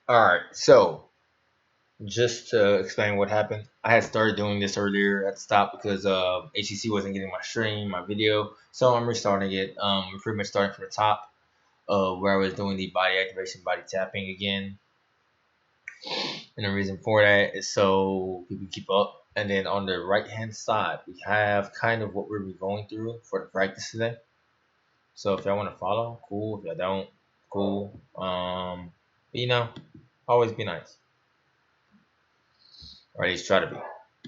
Alright, so just to explain what happened, I had started doing this earlier. I had to stop because HCC wasn't getting my stream, my video. So I'm restarting it. Pretty much starting from the top, where I was doing the body activation, body tapping again. And the reason for that is so people keep up. And then on the right hand side, we have kind of what we're going through for the practice today. So if y'all want to follow, cool. If y'all don't, cool. But always be nice. Or at least try to be.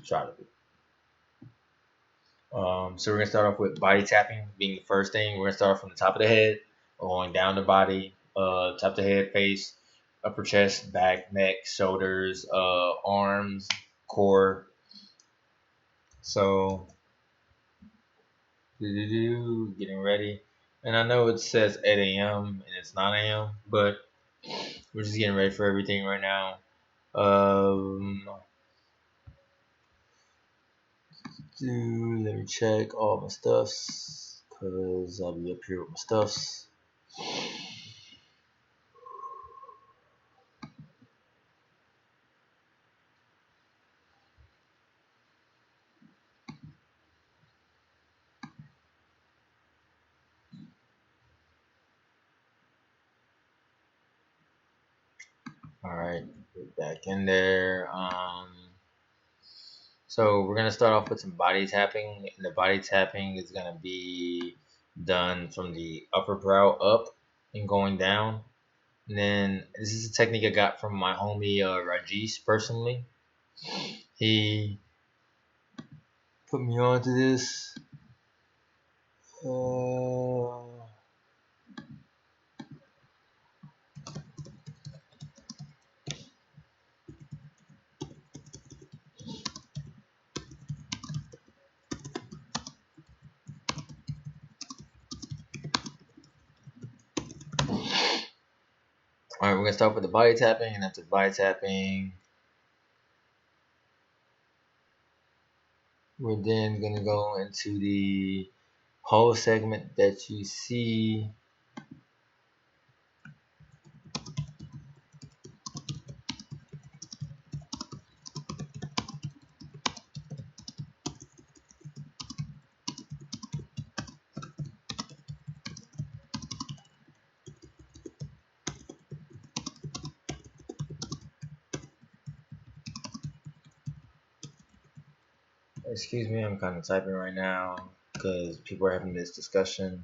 Try to be. So we're gonna start off with body tapping being the first thing. We're gonna start from the top of the head, going down the body, top of the head, face, upper chest, back, neck, shoulders, arms, core. So getting ready. And I know it says 8 a.m. and it's 9 a.m., but we're just getting ready for everything right now. Let me check all my stuffs because I'll be up here with my stuffs. All right, get back in there. So we're gonna start off with some body tapping, and the body tapping is gonna be done from the upper brow up and going down. And then this is a technique I got from my homie Rajesh personally. He put me onto this. All right, we're gonna start with the body tapping, and after body tapping, we're then gonna go into the whole segment that you see. Excuse me, I'm kind of typing right now because people are having this discussion.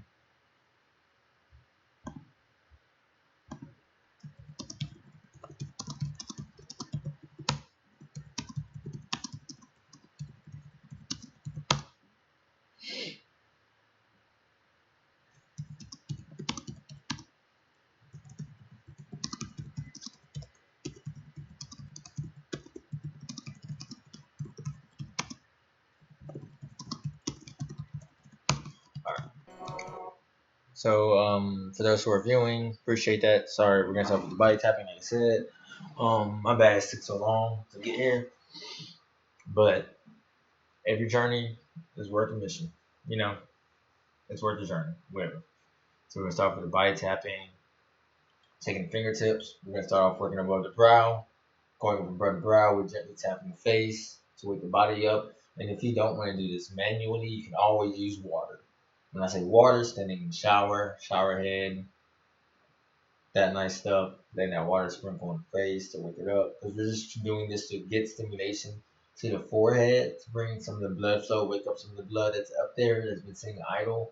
So, for those who are viewing, appreciate that. Sorry, we're gonna start with the body tapping, like I said. My bad it took so long to get here, but every journey is worth the mission. You know, it's worth the journey, whatever. So we're gonna start with the body tapping, taking the fingertips. We're gonna start off working above the brow, going above the brow. We're gently tapping the face to wake the body up. And if you don't want to do this manually, you can always use water. When I say water, standing in the shower head, that nice stuff. Then that water sprinkle on the face to wake it up. Because we're just doing this to get stimulation to the forehead, to bring some of the blood flow, wake up some of the blood that's up there that's been sitting idle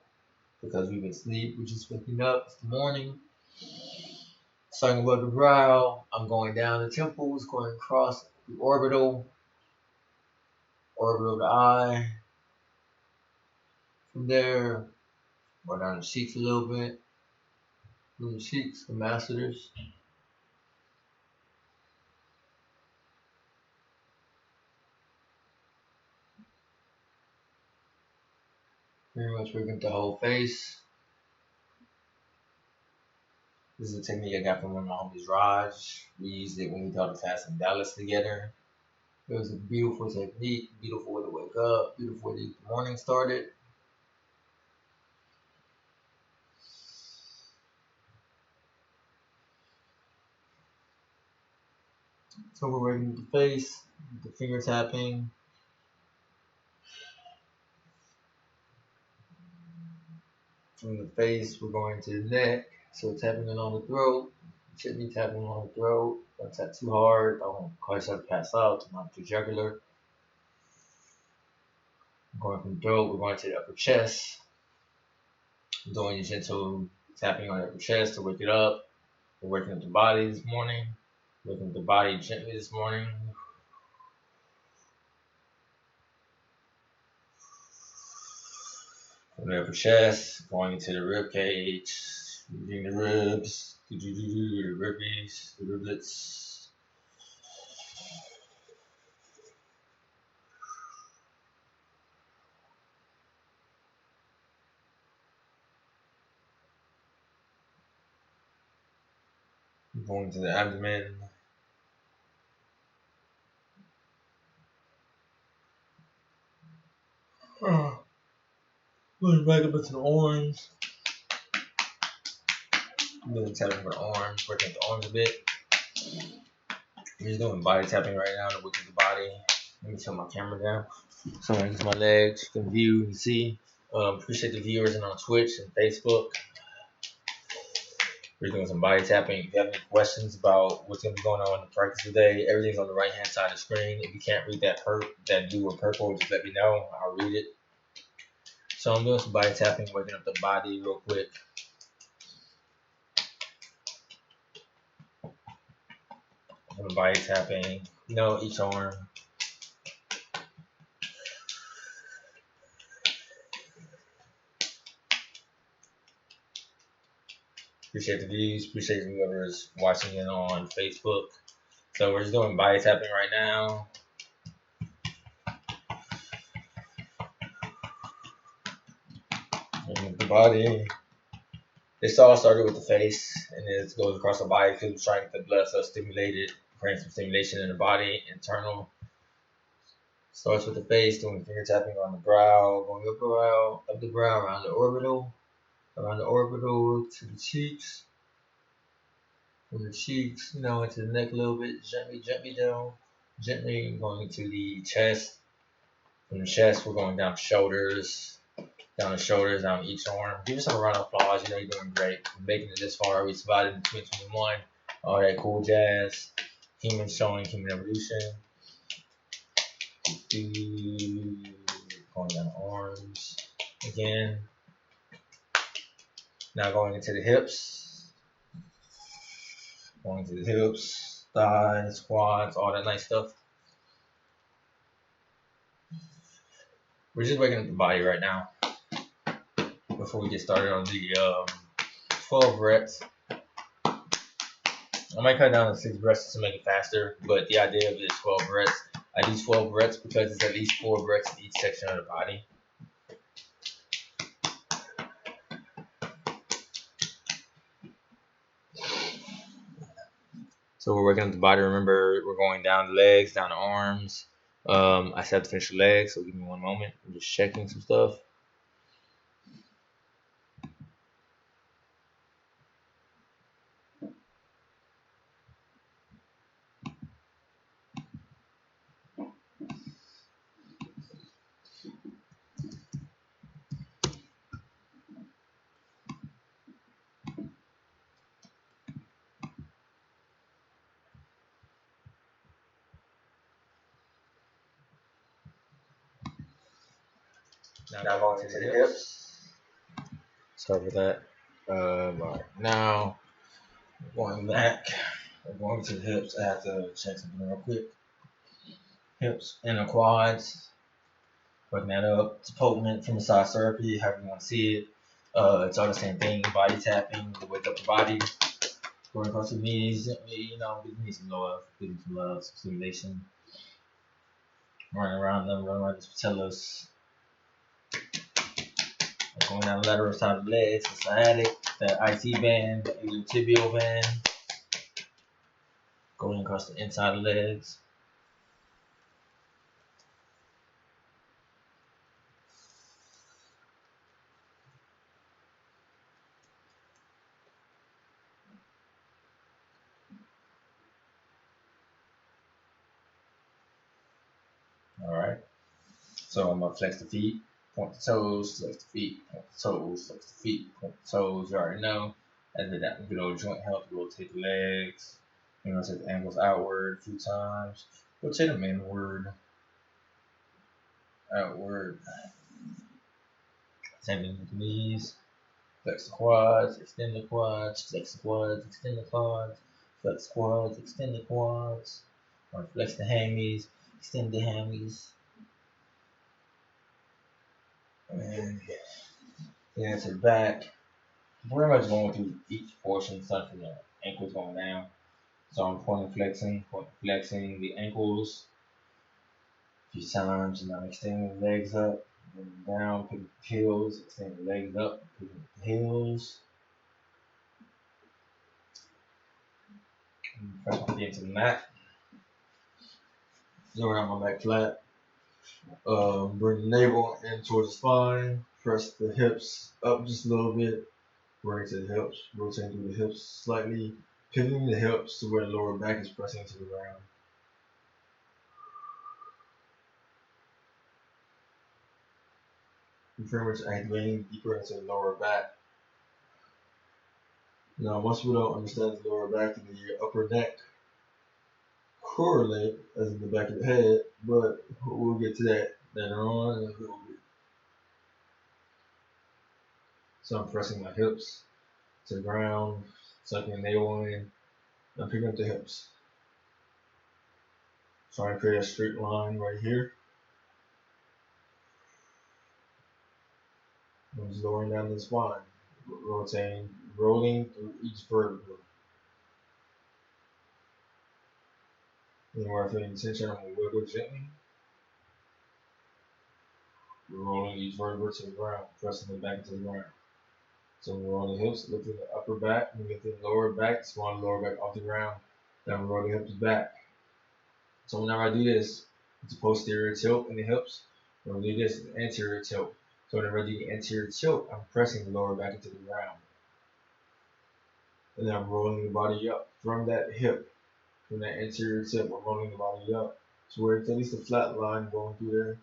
because we've been asleep. We're just waking up. It's the morning. Starting above the brow, I'm going down the temples, going across the orbital of the eye. From there, go down the cheeks a little bit. From the cheeks, the masseters. Pretty much working the whole face. This is a technique I got from one of my homies, Raj. We used it when we taught a class in Dallas together. It was a beautiful technique, beautiful way to wake up, beautiful way to get the morning started. So we're working with the face, the finger tapping. From the face, we're going to the neck. So tapping along the throat. Shouldn't be tapping along the throat. Don't tap too hard. Don't cause yourself to pass out. Not too jugular. Going from the throat, we're going to the upper chest. Doing your gentle tapping on the upper chest to wake it up. We're working up the body this morning. Working up the body gently this morning. From the upper chest, going into the rib cage, moving the ribs, the ribbies, the riblets. Going to the abdomen. Going back up into the arms. Doing tapping for the arms, working at the arms a bit. I'm just doing body tapping right now to work at the body. Let me turn my camera down so I can use my legs. You can view and see. Appreciate the viewers and on Twitch and Facebook. We're doing some body tapping. If you have any questions about what's going to be going on in the practice today, everything's on the right hand side of the screen. If you can't read that blue or purple, just let me know. I'll read it. So I'm doing some body tapping, working up the body real quick. Doing body tapping, each arm. Appreciate the views. Appreciate whoever's watching it on Facebook. So we're just doing body tapping right now. And the body. This all started with the face, and it goes across the body because we're trying to get the blood cells stimulated, creating some stimulation in the body, internal. Starts with the face, doing finger tapping on the brow, going up the brow, around the orbital to the cheeks. From the cheeks, into the neck a little bit, gently down. Gently going into the chest. From the chest, we're going down the shoulders, down each arm. Give yourself a round of applause. You're doing great. Making it this far. We survived in 2021. All that cool jazz. Humans showing human evolution. Going down the arms again. Now going into the hips. Going to the hips, thighs, quads, all that nice stuff. We're just waking up the body right now before we get started on the 12 reps. I might cut down to 6 reps to make it faster, but the idea of it is 12 reps. I do 12 reps because it's at least 4 reps in each section of the body. So we're working up the body. Remember, we're going down the legs, down the arms. I said to finish the legs, so give me one moment. I'm just checking some stuff. Now going to the hips. Sorry for that. Right now, going back. We're going to the hips. I have to check something real quick. Hips and the quads. Working that up. It's potent from massage therapy, however you want to see it. It's all the same thing. Body tapping to wake up the body. Going across the knees, give me some love, some stimulation. Running around them, running around the patellas. Going down the lateral side of the legs, the sciatic, the IT band, the iliotibial band. Going across the inside of the legs. So I'm gonna flex the feet, point the toes, flex the feet, point the toes, flex the feet, point the toes. You already know. And then that good old joint help, rotate the legs. Rotate the ankles outward a few times. Rotate them inward, outward. Same thing with the knees. Flex the quads, extend the quads, flex the quads, extend the quads, flex the quads, extend the quads. Or flex the hammies, extend the hammies. And then to the back. Pretty much going through each portion, starting from the ankles going down. So I'm pointing flexing the ankles a few times, and I'm extending the legs up, and down, picking the heels, extending the legs up, picking the heels. And press my feet into the mat. Lower out my back flat. Bring the navel in towards the spine. Press the hips up just a little bit. Bring it to the hips. Rotating through the hips slightly. Pivoting the hips to where the lower back is pressing to the ground. You're pretty much activating deeper into the lower back. Now, most people don't understand the lower back and the upper neck correlate as in the back of the head, but we'll get to that later on in a little bit. So I'm pressing my hips to the ground, sucking the navel in, and picking up the hips. Trying to create a straight line right here. I'm just lowering down the spine, rotating, rolling through each vertebra. And where I feel any tension, I'm going to wiggle gently. Rolling each vertebra to the ground, pressing it back into the ground. So we're rolling the hips, lifting the upper back, and lifting the lower back, squatting the lower back off the ground. Then we roll the hips back. So whenever I do this, it's a posterior tilt in the hips. When I do this, it's an anterior tilt. So whenever I do the anterior tilt, I'm pressing the lower back into the ground. And then I'm rolling the body up from that hip, from that anterior tilt, I'm rolling the body up. So where it's at least a flat line going through there.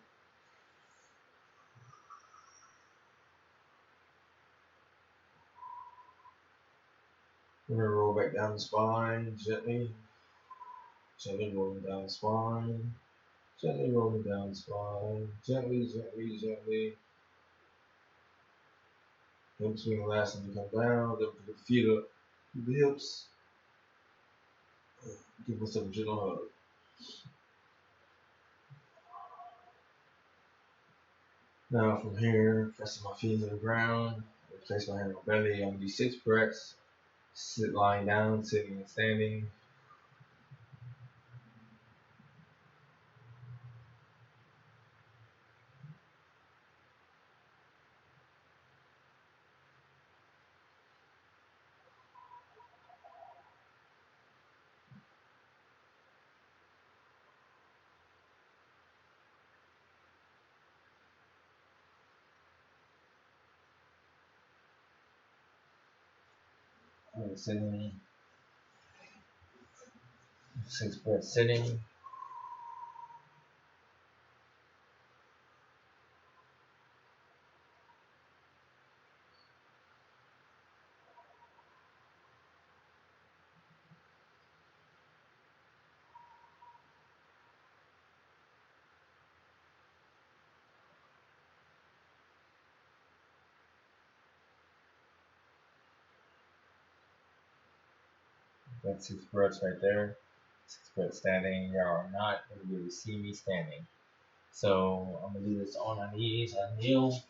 We're going to roll back down the spine gently. Gently rolling down the spine. Gently rolling down the spine. Gently, gently, gently. Hips being the last thing to come down. Then put the feet up. The hips. Give myself a gentle hug. Now from here, pressing my feet to the ground. Place my hand on my belly. I'm gonna do 6 breaths. Sit lying down, sitting and standing. Sitting. 6 breaths sitting. That's 6 breaths right there. 6 breaths standing. Y'all are not going to be able to see me standing. So I'm going to do this on my knees. I kneel.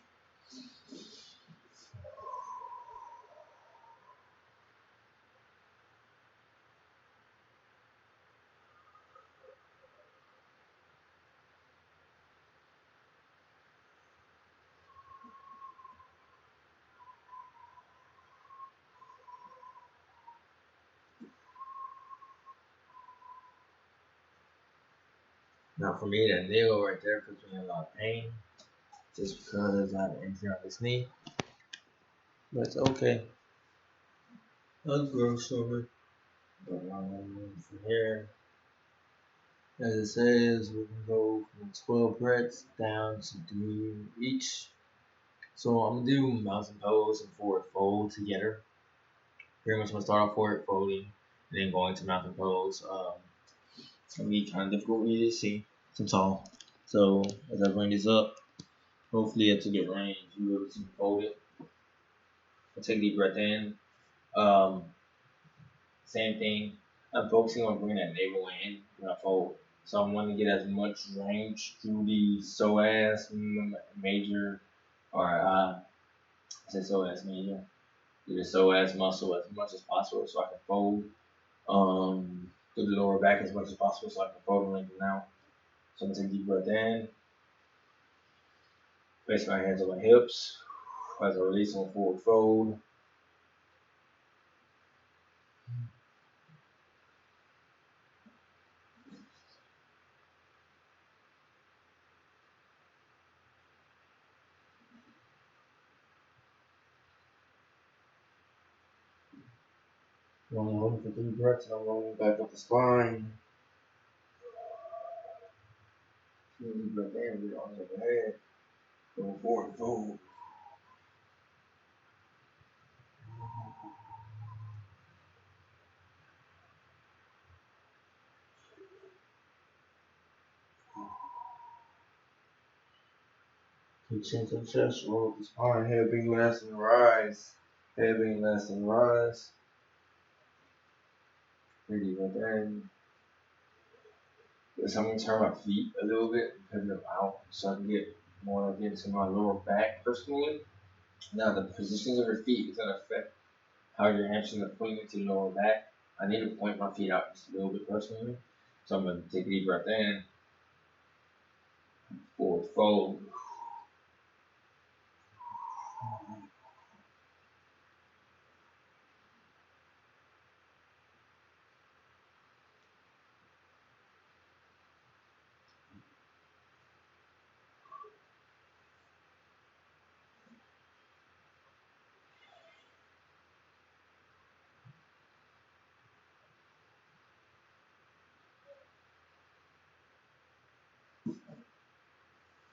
Now for me, that kneel right there puts me in a lot of pain. Just because I have an injury on this knee. But it's okay. I'll grow over. But from here, As it says, we can go from 12 reps down to 3 each. So I'm gonna do mountain pose and forward fold together. Pretty much gonna start off forward folding and then going to mountain pose. It's gonna be kind of difficult for you to see. I'm tall. So as I bring this up, hopefully to get range, you'll be able to fold it. I'll take a deep breath in. Um, Same thing. I'm focusing on bringing that navel in when I fold. So I'm wanting to get as much range through the psoas major, or I say psoas major, through the psoas muscle as much as possible so I can fold through the lower back as much as possible so I can fold and lengthen out. So I'm going to take a deep breath in, place my hands on my hips as I release on forward fold. I'm only holding for 3 breaths and I'm rolling back up the spine. Deep breath in, get on the head, go forward fold. Take chin to the chest, roll up the spine, head being less and rise. Head being less and rise. Really go in. So I'm going to turn my feet a little bit and pivot them out so I can get more into my lower back personally. Now the positions of your feet is going to affect how your hamstrings are pointing into your lower back. I need to point my feet out just a little bit personally. So I'm going to take a deep breath in. Forward fold.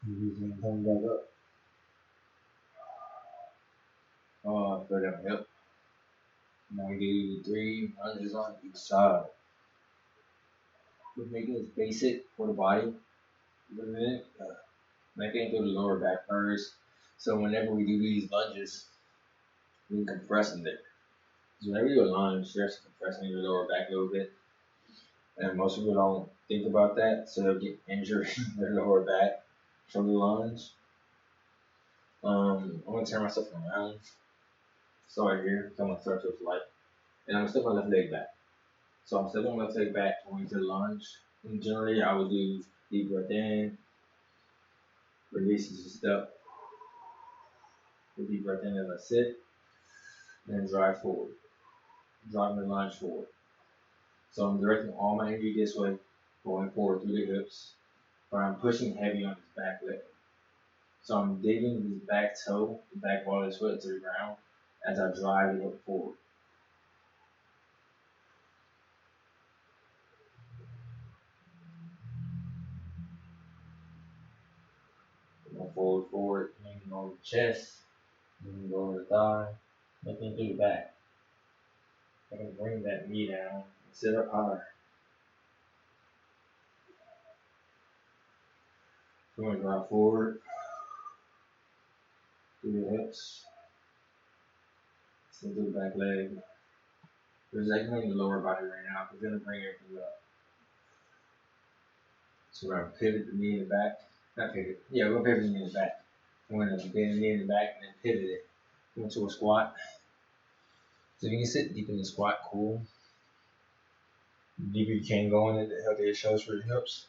Using coming back up. Throw down my hip. Now we do 3 lunges on each side. We're making this basic for the body. Making it through the lower back first. So whenever we do these lunges, we can compress in there. So whenever you do a lunge, you're actually compressing your lower back a little bit. And most people don't think about that, so they'll get injured in their lower back from the lunge. I'm gonna turn myself around. Start here, so I'm gonna start to the right. And I'm gonna step my left leg back. So I'm stepping my left leg back going to the lunge. And generally I would do deep breath in, release as you step. Deep breath in as I sit, and then drive forward. Driving the lunge forward. So I'm directing all my energy this way, going forward through the hips, but I'm pushing heavy on his back leg. So I'm digging his back toe, the back ball of his foot to the ground as I drive the hip forward. Going forward, leaning over the chest, leaning over the thigh, looking through the back. I can bring that knee down and sit up higher. So I'm going to drive forward through the hips, sit through the back leg. There's actually the lower body right now. We're going to bring everything up. So we're going to pivot the knee in the back. Not pivot. Yeah, we're going to pivot the knee in the back. I'm going to bend the knee in the back and then pivot it into a squat. So you can sit deep in the squat, cool. The deeper you can go in it, the healthier it shows for your hips.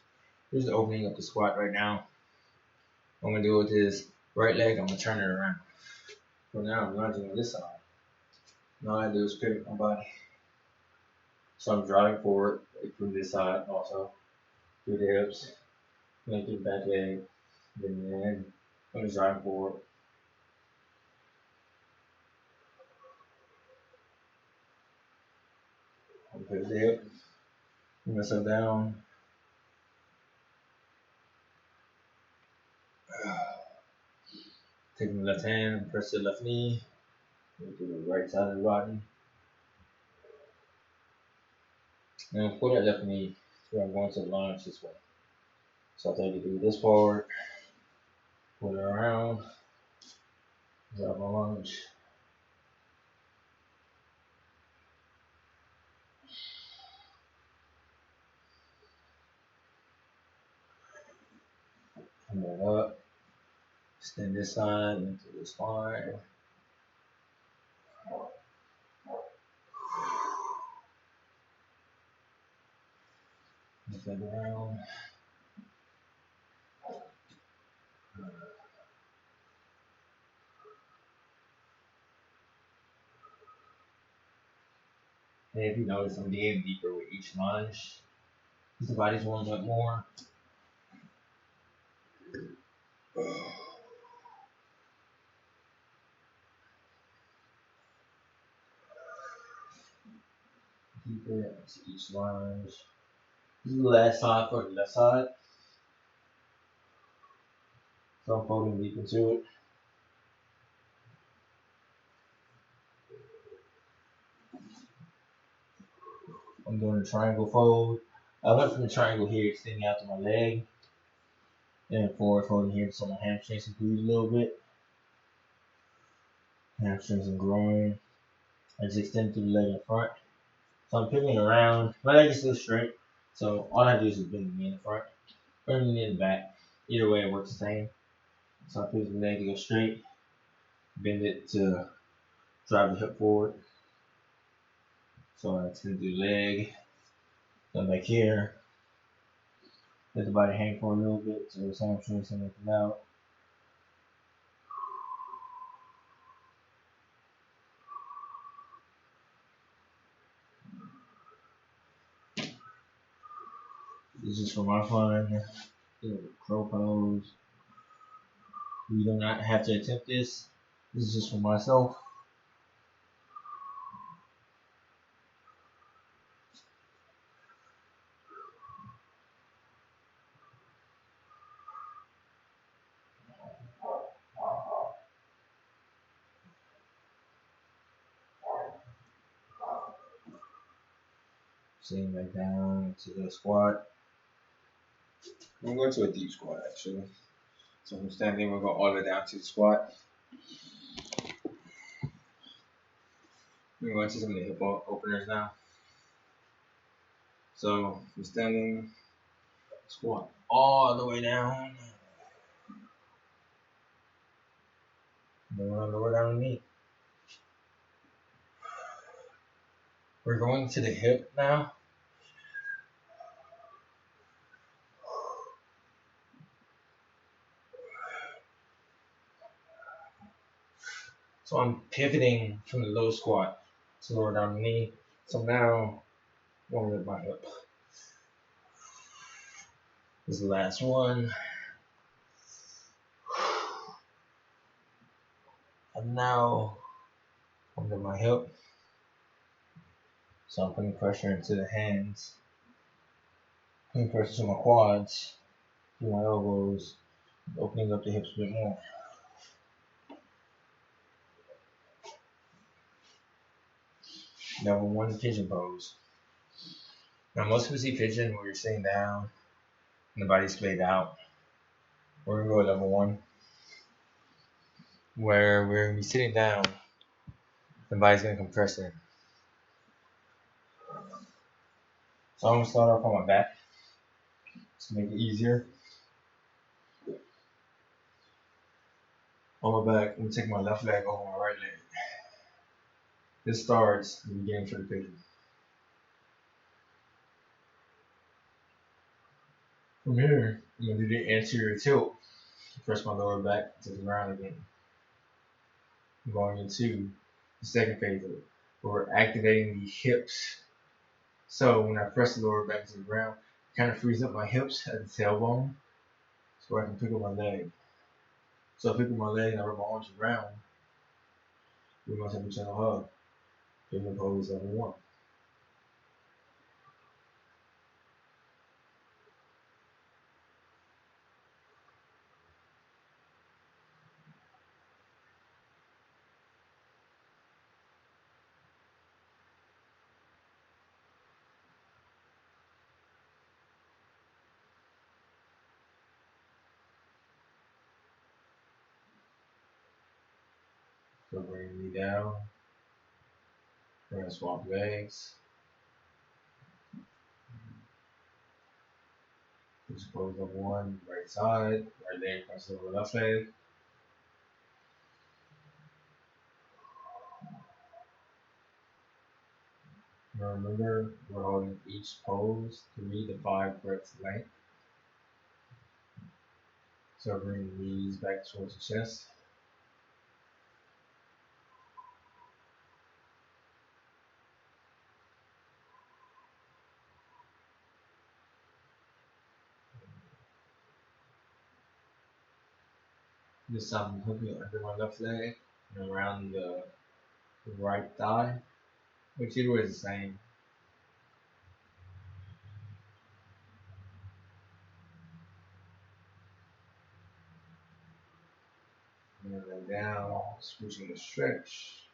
Just opening up the squat right now. What I'm going to do with this right leg, I'm going to turn it around. So now I'm lunging on this side. Now all I do is pivot my body. So I'm driving forward through this side also, through the hips, then through the back leg, then I'm just driving forward. I'll pivot the hip, bring myself down, Taking the left hand, press the left knee, go to the right side of the body. Now pull that left knee. So I'm going to lunge this way. So I take it through this part, pull it around, drop my lunge. Come back up, extend this side into the spine. Flip around. And if you notice, I'm getting deeper with each lunge. The body's warming up more. Deeper into each lunge. This is the last time for the left side. So I'm folding deep into it. I'm doing a triangle fold. I went from the triangle here, extending out to my leg, and forward folding here so my hamstrings increase a little bit. Hamstrings and groin. I just extend through the leg in front. So I'm pivoting around. My leg is still straight, so all I do is just bend the knee in the front, bend the knee in the back. Either way, it works the same. So I pivot the leg to go straight, bend it to drive the hip forward. So I extend the leg, come back here, let the body hang for a little bit so the hamstrings can come out. This is for my fun. Crow pose. You do not have to attempt this. This is just for myself. Sitting back down to the squat. I'm going to a deep squat actually. So I'm standing, we'll go all the way down to the squat. We're going to some of the hip openers now. So I'm standing, squat all the way down. Then we're going to lower down the knee. We're going to the hip now. So I'm pivoting from the low squat to lower down the knee. So now I'm going to lift my hip. This is the last one. And now I'm going to my hip. So I'm putting pressure into the hands, putting pressure to my quads, to my elbows, opening up the hips a bit more. Number one, pigeon pose. Now most people see pigeon where you're sitting down and the body's splayed out. We're gonna go with level one, where we're gonna be sitting down, the body's gonna compress in. So I'm gonna start off on my back to make it easier. On my back, I'm gonna take my left leg over my right leg. This starts the beginning for the pigeon. From here, I'm gonna do the anterior tilt. Press my lower back to the ground again. I'm going into the second phase of it, where we're activating the hips. So when I press the lower back to the ground, it kind of frees up my hips at the tailbone, so I can pick up my leg. So I pick up my leg and I rub my arms around. We must have each other hug. Pigeon pose level one. So bring the knee down. We're gonna swap legs. Just close up one, right side, right leg crosses over left leg. Now remember, we're holding each pose 3 to 5 breaths length. So bring the knees back towards the chest. This time I'm hooking under my left leg and around the right thigh, which either way is the same. And then lay down, switching to stretch.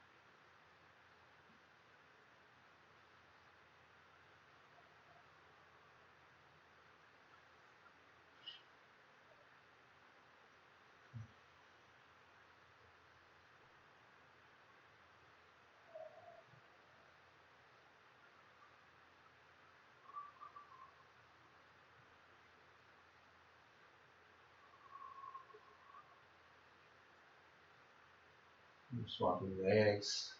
Swapping legs.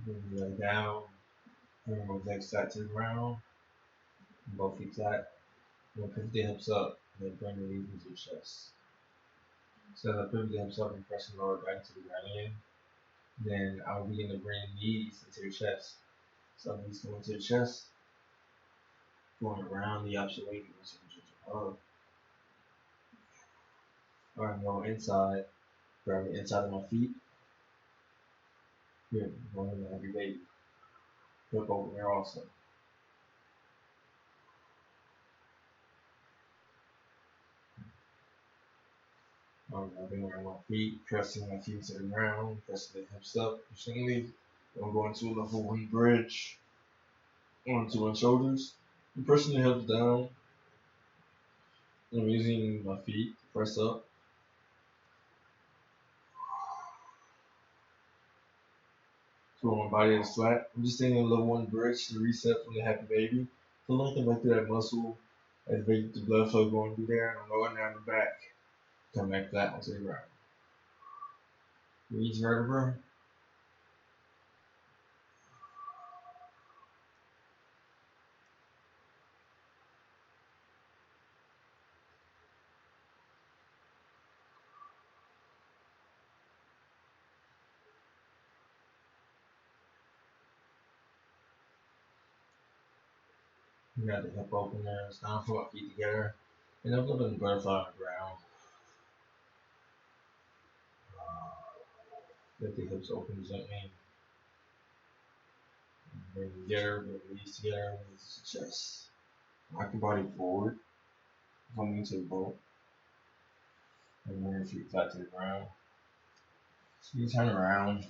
Then lay down, bring both legs flat to the ground, both feet flat. Then pivot the hips up, then bring the knees into your chest. So I pivot the hips up and press the lower back to the ground again. Then I'll begin to bring the knees into your chest. So knees go into the chest, going around the opposite way, up. Alright, go inside, grab the inside of my feet. Here, going in the heavy baby. Flip over there also. Rubbing around my feet, pressing my feet to the ground, pressing the hips up, pushing me. I'm going to a level 1 bridge, onto my shoulders. I'm pressing the hips down. I'm using my feet to press up. So my body is flat. I'm just taking a level 1 bridge to reset from the happy baby. So lengthen back through that muscle, activate the blood flow going through there, and I'm going down the back. Come back flat onto the ground. Each vertebra. You got the hip openers, down for my feet together, and up in the butterfly on the ground. Let the hips open gently. Bring them together, bring the knees together, release the chest. Rock your body forward, coming into the boat, and bring your feet flat to the ground. So you turn around.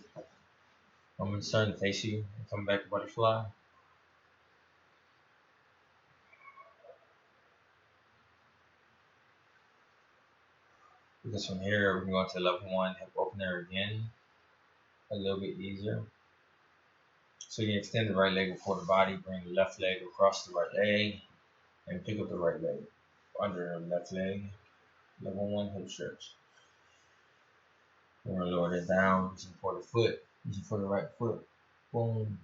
I'm going to turn to face you and come back to butterfly. Because from here, we're going to go into level 1 hip opener again, a little bit easier. So you can extend the right leg before the body, bring the left leg across the right leg, and pick up the right leg under the left leg. Level 1 hip stretch. We're going to lower it down, reaching for the foot, reaching for the right foot. Boom.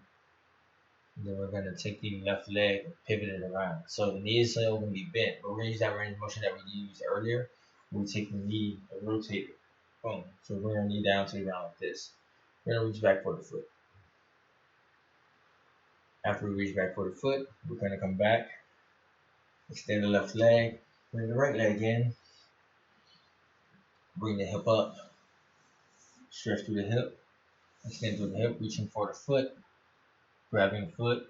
And then we're going to take the left leg and pivot it around. So the knee is still going to be bent, but we're going to use that range of motion that we used earlier. We take the knee and rotate it. Boom. So we're going to knee down to the ground like this. We're going to reach back for the foot. After we reach back for the foot, we're going to come back, extend the left leg, bring the right leg in, bring the hip up, stretch through the hip, extend through the hip, reaching for the foot, grabbing the foot.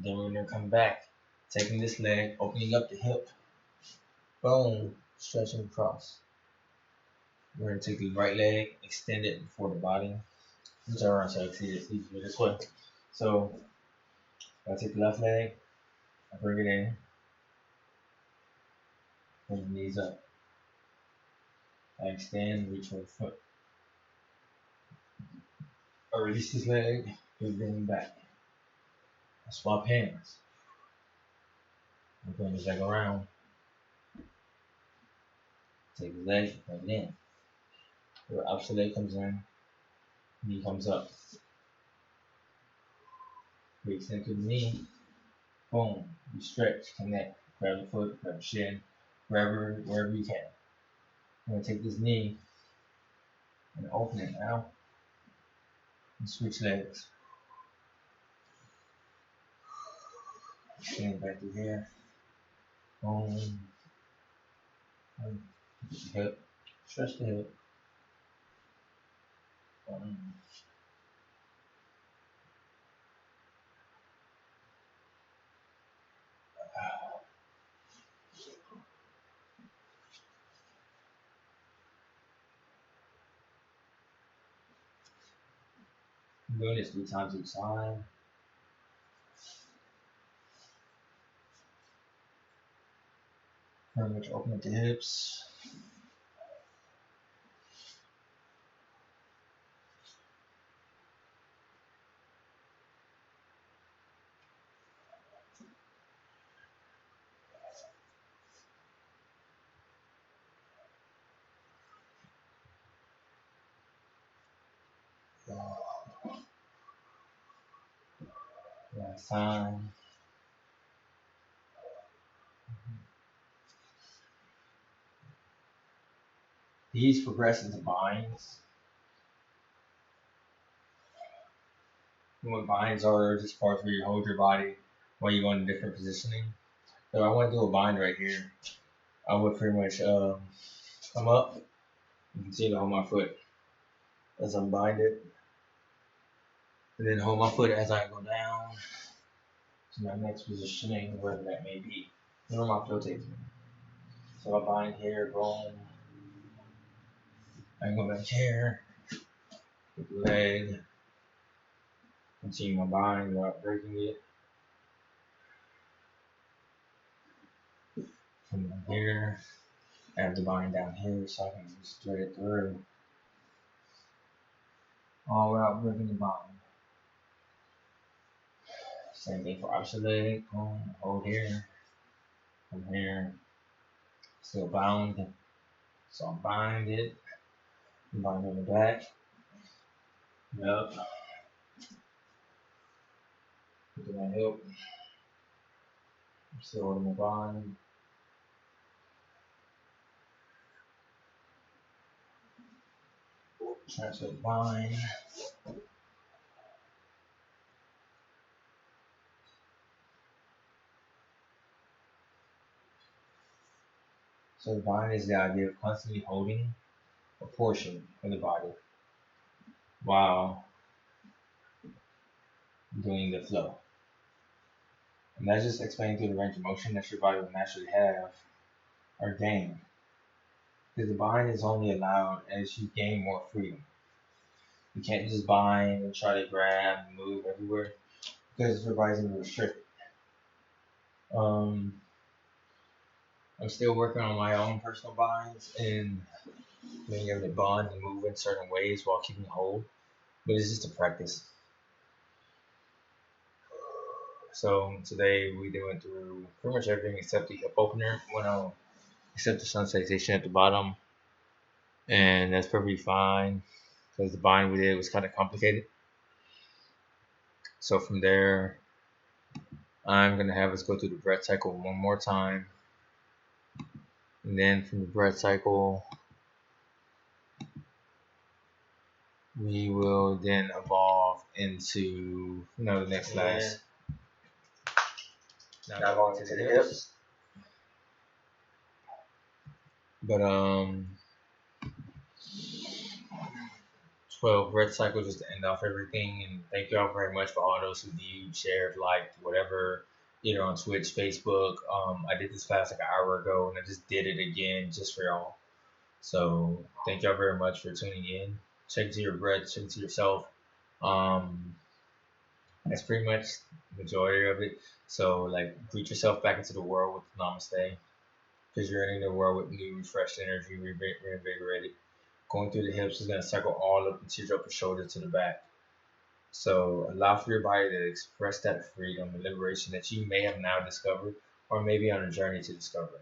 Then we're going to come back, taking this leg, opening up the hip, boom, stretching across. We're going to take the right leg, extend it before the body. I'm sorry, so I see it's easier this way. So I take the left leg, I bring it in, bring the knees up. I extend, reach for the foot. I release this leg, bring it back. I swap hands. I bring this leg around. Take the leg, bring it in. The opposite leg comes in, knee comes up. We extend to the knee, boom, you stretch, connect, grab the foot, grab the shin, wherever you can. I'm going to take this knee and open it now and switch legs. Extend back to here, boom, hip, stretch the hip, boom. I'm doing this 3 times each time. Pretty much open up the hips. Last time. These progress into binds. And what binds are just parts where you hold your body while you go in different positioning. So I want to do a bind right here. I would pretty much come up and continue to hold my foot as I'm binded. And then hold my foot as I go down to my next positioning, wherever that may be. Where my flow takes me. So I bind here, boom. I go back here, with the leg, continue my bind without breaking it. Come down here, I have the bind down here so I can just thread it through. All without breaking the bind. Same thing for opposite leg, boom, hold here, from here, still bound. So I'm bind it, bind on the back, up, put my hip, still holding my bind. Transfer the bind. So the bind is the idea of constantly holding a portion of the body while doing the flow. And that's just explaining through the range of motion that your body will naturally have or gain. Because the bind is only allowed as you gain more freedom. You can't just bind and try to grab and move everywhere because your body's gonna be restricted. I'm still working on my own personal binds and being able to bond and move in certain ways while keeping hold. But it's just a practice. So today we went through pretty much everything except the hip opener. Except the sun salutation at the bottom, and that's perfectly fine because the bind we did was kind of complicated. So from there, I'm gonna have us go through the breath cycle one more time, and then from the breath cycle, we will then evolve into the next class. Now going into the hips. But 12 breath cycles just to end off everything. And thank y'all very much for all those who viewed, shared, liked, whatever, either on Twitch, Facebook. I did this class like an hour ago and I just did it again just for y'all. So thank y'all very much for tuning in. Check into your breath, check into yourself. That's pretty much the majority of it. So like greet yourself back into the world with namaste. Because you're entering the world with new, refreshed energy, reinvigorated. Going through the hips is going to circle all up the teardrop and shoulder to the back. So allow for your body to express that freedom and liberation that you may have now discovered or maybe on a journey to discover.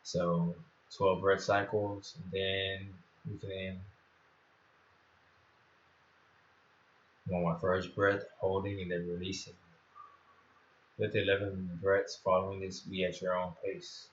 So 12 breath cycles, and then we can end. On my first breath, holding and then releasing. With 11 breaths following this, be at your own pace.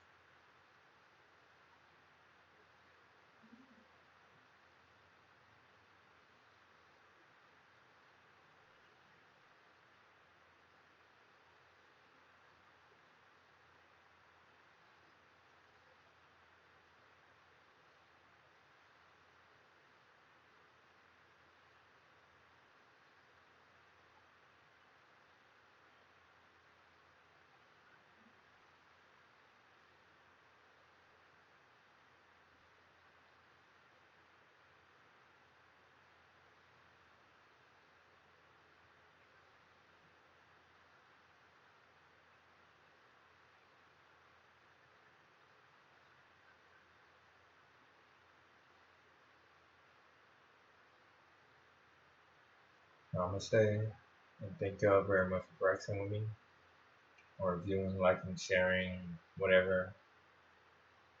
Namaste, and thank you all very much for practicing with me, or viewing, liking, sharing, whatever.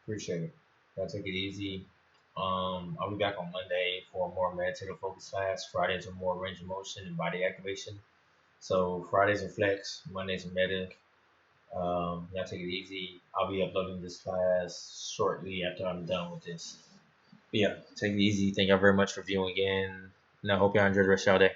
Appreciate it. Y'all take it easy. I'll be back on Monday for a more meditative focus class. Fridays are more range of motion and body activation. So Fridays are flex, Mondays are meta. Y'all take it easy. I'll be uploading this class shortly after I'm done with this. But yeah, take it easy. Thank y'all very much for viewing again. And I hope y'all enjoyed the rest of y'all day.